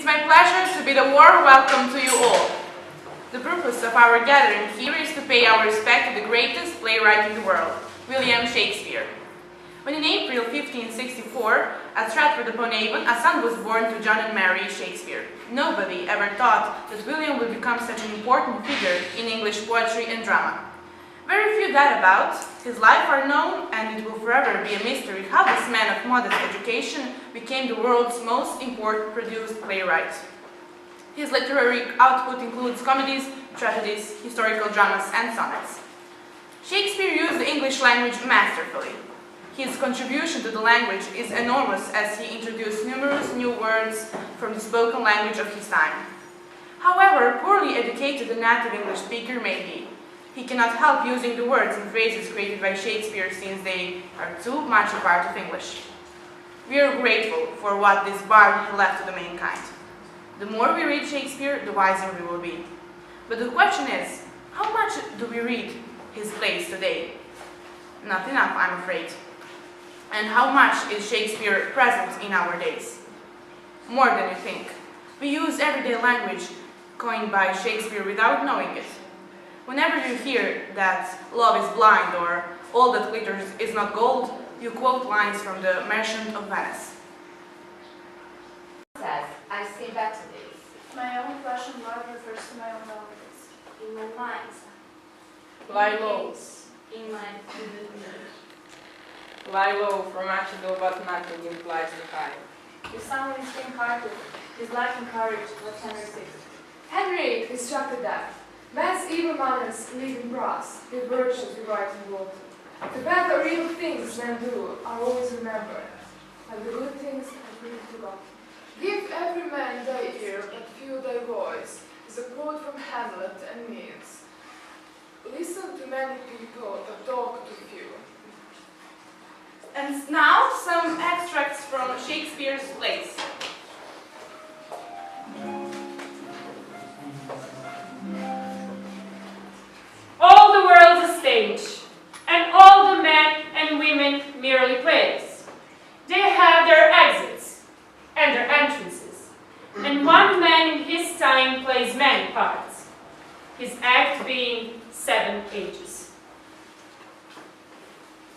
my pleasure to bid a warm welcome to you all. The purpose of our gathering here is to pay our respect to the greatest playwright in the world, William Shakespeare. When in April 1564, at Stratford-upon-Avon, a son was born to John and Mary Shakespeare. Nobody ever thought that William would become such an important figure in English poetry and drama. Very few doubt about his life are known, and it will forever be a mystery how this man of modest education became the world's most important produced playwright. His literary output includes comedies, tragedies, historical dramas, and sonnets. Shakespeare used the English language masterfully. His contribution to the language is enormous as he introduced numerous new words from the spoken language of his time. However poorly educated a native English speaker may be, he cannot help using the words and phrases created by Shakespeare since they are too much a part of English. We are grateful for what this bard left to the mankind. The more we read Shakespeare, the wiser we will be. But the question is, how much do we read his plays today? Not enough, I'm afraid. And how much is Shakespeare present in our days? More than you think. We use everyday language coined by Shakespeare without knowing it. Whenever you hear that love is blind or all that glitters is not gold, you quote lines from the Merchant of Venice. Says, I see better days. My own flesh and blood refers to my own relatives. In my mind. Lie low. In my Lie low, from actual but nothing implies the high. If someone is faint-hearted, his life and courage, what can resist? Henry is struck to death. Man's evil manners leave in brass, his virtues we write in water. The bad or evil things men do are always remembered, and the good things are quickly forgotten. Give every man thy ear, but few thy voice, is a quote from Hamlet and means, listen to many people, but talk to few. And now some extracts from Shakespeare's plays. All the world's a stage, and all the men and women merely players. They have their exits and their entrances, and one man in his time plays many parts, his act being 7 ages.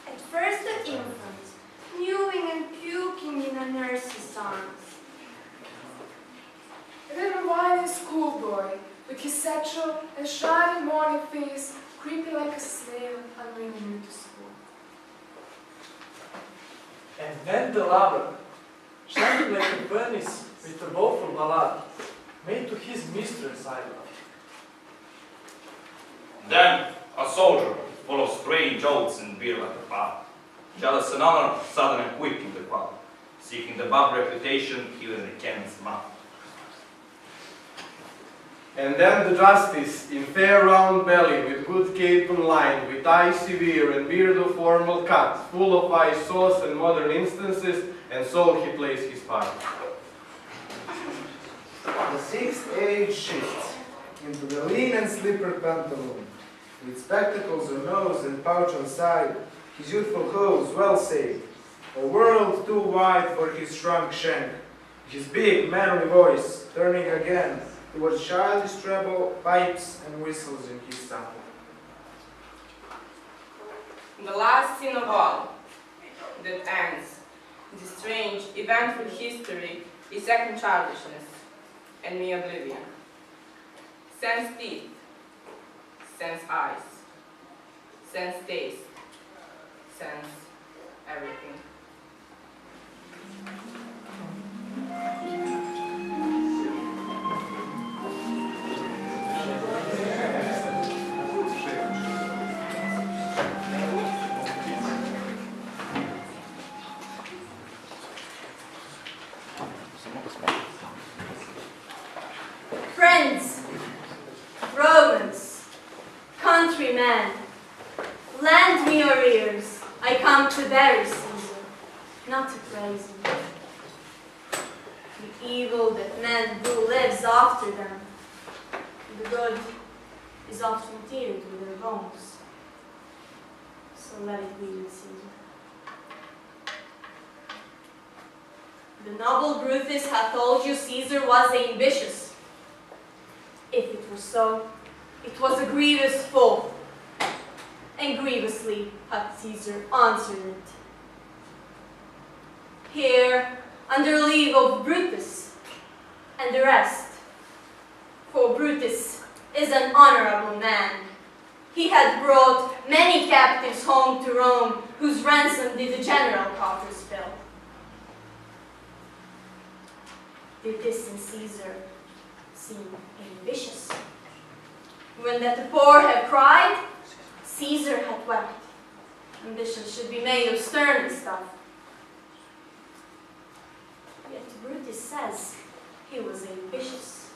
At first the infant, mewing and puking in a nurse's arms. A little whiny schoolboy, with his satchel and shining morning face, creepy like a snail and bringing you to school. And then the lover, shining like a furnace with a woeful ballad, made to his mistress I love. Then a soldier, full of strange oaths and beer like a pub, jealous and honor, sudden and quick in the crowd, seeking the above reputation even in the cannon's mouth. And then the justice, in fair round belly, with good cape and line, with eye severe and beard of formal cut, full of eye sauce and modern instances, and so he plays his part. The 6th age shifts into the lean and slipper pantaloon, with spectacles on nose and pouch on side, his youthful hose well saved, a world too wide for his shrunk shank, his big manly voice turning again towards childish treble, pipes and whistles in his sample. The last scene of all that ends this strange, eventful history is second childishness and mere oblivion. Sense teeth, sense eyes, sense taste, sense everything. Friends, Romans, countrymen, lend me your ears. I come to bury Caesar, not to praise him. The evil that men do lives after them. The good is often tilled with their bones. So let it be with Caesar. The noble Brutus hath told you Caesar was ambitious. If it were so, it was a grievous fault, and grievously hath Caesar answered it. Here, under leave of Brutus and the rest, for Brutus is an honorable man. He had brought many captives home to Rome, whose ransom did the general coffers fill. Did this in Caesar seem ambitious? When that the poor had cried, Caesar had wept. Ambition should be made of stern stuff. Yet Brutus says he was ambitious.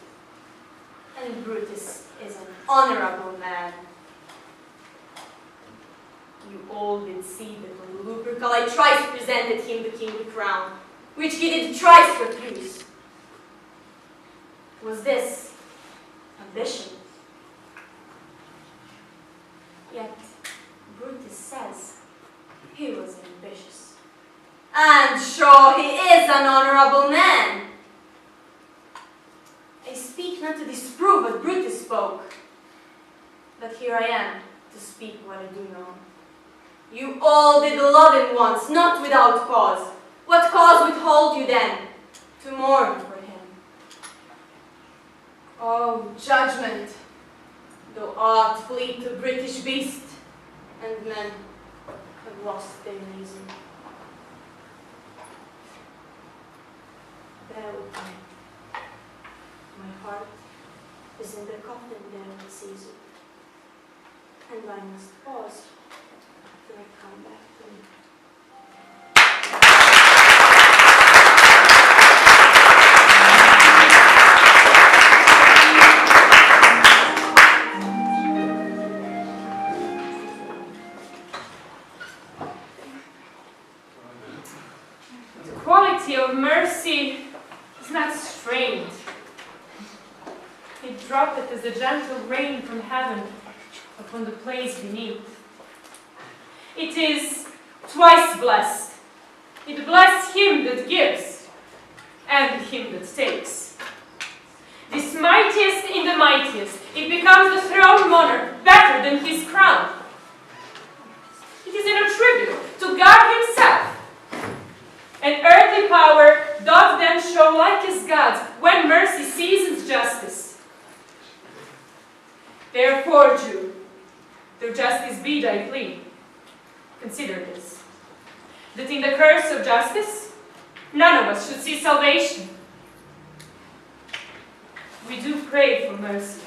And Brutus is an honorable man. You all did see that when Lupercal thrice presented him the kingly crown, which he did thrice refuse. Was this ambition? Yet Brutus says he was ambitious. And sure he is an honorable man. I speak not to disprove what Brutus spoke, but here I am to speak what I do know. You all did love him once, not without cause. What cause withhold you then to mourn for him? Oh, judgment, thou art fleet to British beast, and men have lost their reason. Bear with me. My heart is in the coffin there with Caesar, and I must pause till I come back to me. The quality of mercy is not strained. It droppeth as a gentle rain from heaven upon the place beneath. It is twice blessed. It blesses him that gives and him that takes. This mightiest in the mightiest, it becomes the throne monarch better than his crown. It is in a tribute to God himself. And earthly power doth then show like as God's when mercy seasons justice. Therefore, Jew, though justice be thy plea, consider this, that in the curse of justice, none of us should see salvation. We do pray for mercy,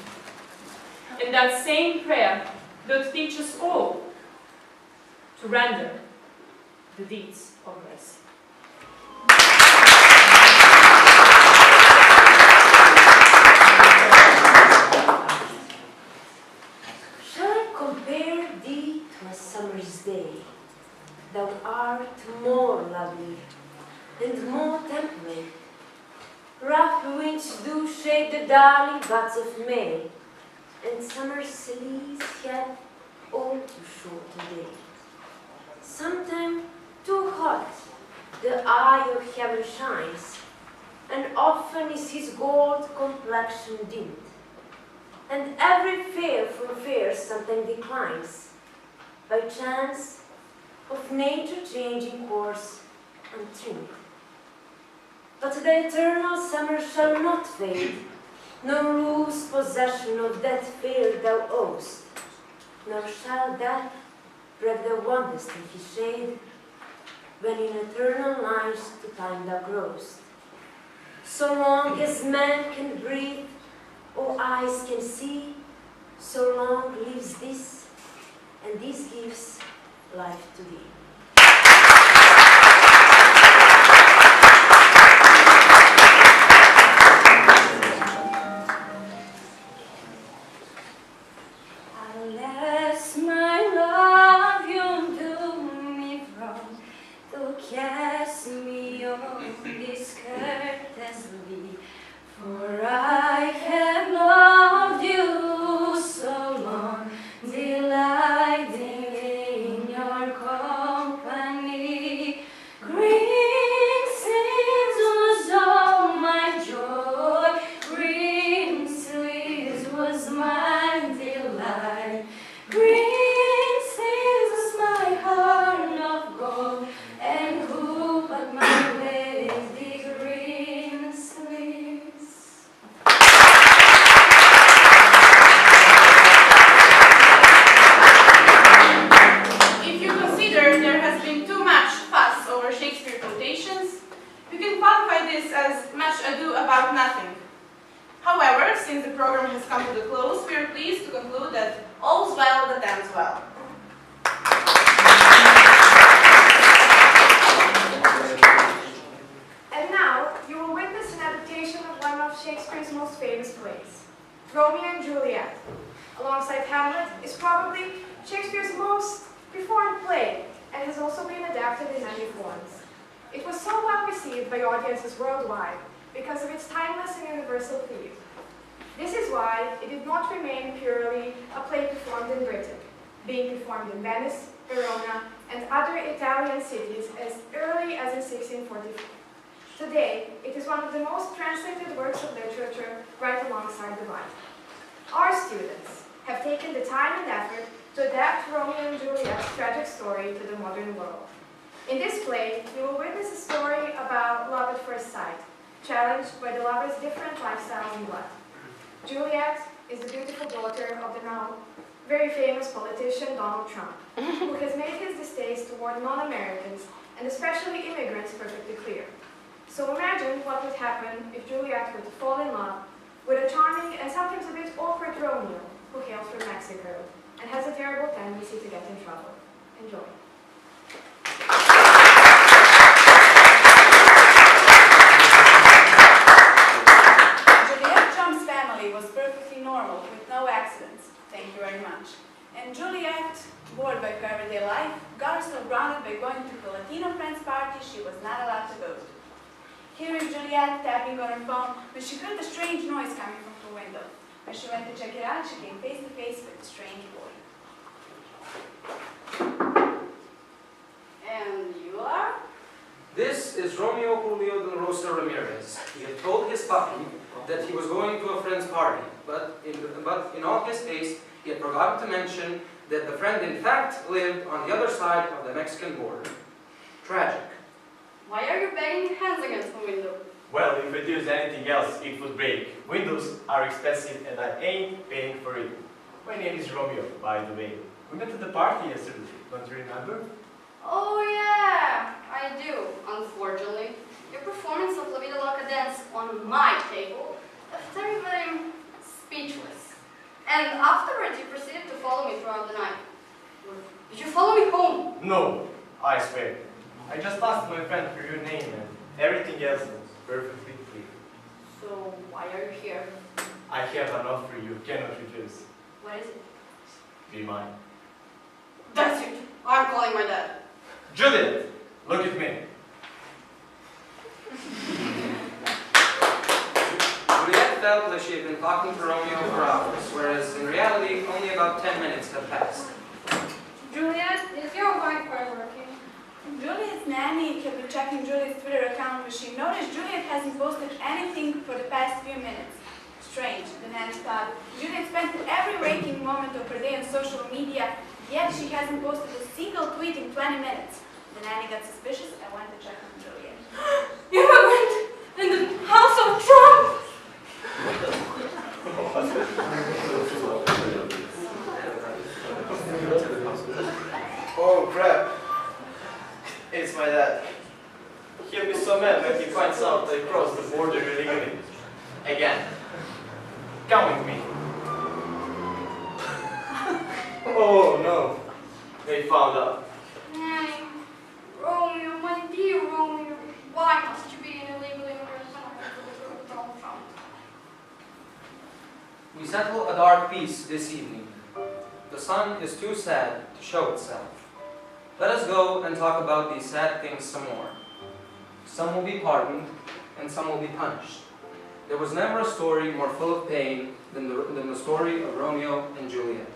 and that same prayer doth teach us all to render the deeds of mercy. Summer's day, thou art more lovely and more temperate. Rough winds do shake the darling buds of May, and summer's leaves yet all too short a day. Sometime too hot the eye of heaven shines, and often is his gold complexion dimmed, and every fair from fair sometimes declines, by chance of nature changing course untrimmed. But the eternal summer shall not fade, nor lose possession of that fair thou owest, nor shall death break the wonders in his shade, when in eternal lines to time thou growest. So long as man can breathe, or eyes can see, so long lives this, and this gives life to thee. Unless my love you do me wrong, to cast me on this courteously, for I have loved you so long, delighting in your call. about nothing. However, since the program has come to the close, we are pleased to conclude that all's well that ends well. And now, you will witness an adaptation of one of Shakespeare's most famous plays, Romeo and Juliet. Alongside Hamlet, is probably Shakespeare's most performed play and has also been adapted in many forms. It was so well received by audiences worldwide because of its timeless and universal theme. This is why it did not remain purely a play performed in Britain, being performed in Venice, Verona, and other Italian cities as early as in 1644. Today, it is one of the most translated works of literature right alongside the Bible. Our students have taken the time and effort to adapt Romeo and Juliet's tragic story to the modern world. In this play, you will witness a story about love at first sight, challenged by the lovers' different lifestyles and blood. Juliet is the beautiful daughter of the now very famous politician Donald Trump, who has made his distaste toward non-Americans, and especially immigrants, perfectly clear. So imagine what would happen if Juliet were to fall in love with a charming and sometimes a bit awkward Romeo, who hails from Mexico and has a terrible tendency to get in trouble. Enjoy. Juliet Trump's family was perfectly normal, with no accidents. Thank you very much. And Juliet, bored by her everyday life, got herself grounded by going to the Latino friend's party she was not allowed to go to. Here is Juliet tapping on her phone when she heard a strange noise coming from her window. When she went to check it out, she came face to face with a strange boy. And you are? This is Romeo Julio de Rosa Ramirez. He had told his puppy that he was going to a friend's party, but in all his haste, he had forgotten to mention that the friend in fact lived on the other side of the Mexican border. Tragic. Why are you banging your hands against the window? Well, if it is anything else, it would break. Windows are expensive and I ain't paying for it. My name is Romeo, by the way. We met at the party yesterday, don't you remember? Oh yeah, I do, unfortunately. Your performance of La Vida Loca dance on my table left everybody speechless. And afterwards you proceeded to follow me throughout the night. Did you follow me home? No, I swear. I just asked my friend for your name and everything else was perfectly clear. So why are you here? I have an offer you cannot refuse. What is it? Be mine. That's it. I'm calling my dad. Judith, look at me. Juliet felt that she had been talking to Romeo for hours, whereas in reality, only about 10 minutes had passed. Juliet, is your Wi-Fi working? Juliet's nanny kept been checking Juliet's Twitter account when she noticed Juliet hasn't posted anything for the past few minutes. Strange, the nanny thought. Juliet spent every waking moment of her day on social media, yet she hasn't posted a single tweet in 20 minutes. The nanny got suspicious and went to check on Juliet. You went in the house of Trump! Oh crap. It's my dad. He'll be so mad when he finds out I crossed the border illegally. Again. Come with me. Oh no. They found out. Nanny, Romeo, my dear Romeo, why must you be an illegal immigrant when I have to go to Donald Trump? We settle a dark peace this evening. The sun is too sad to show itself. Let us go and talk about these sad things some more. Some will be pardoned, and some will be punished. There was never a story more full of pain than the story of Romeo and Juliet.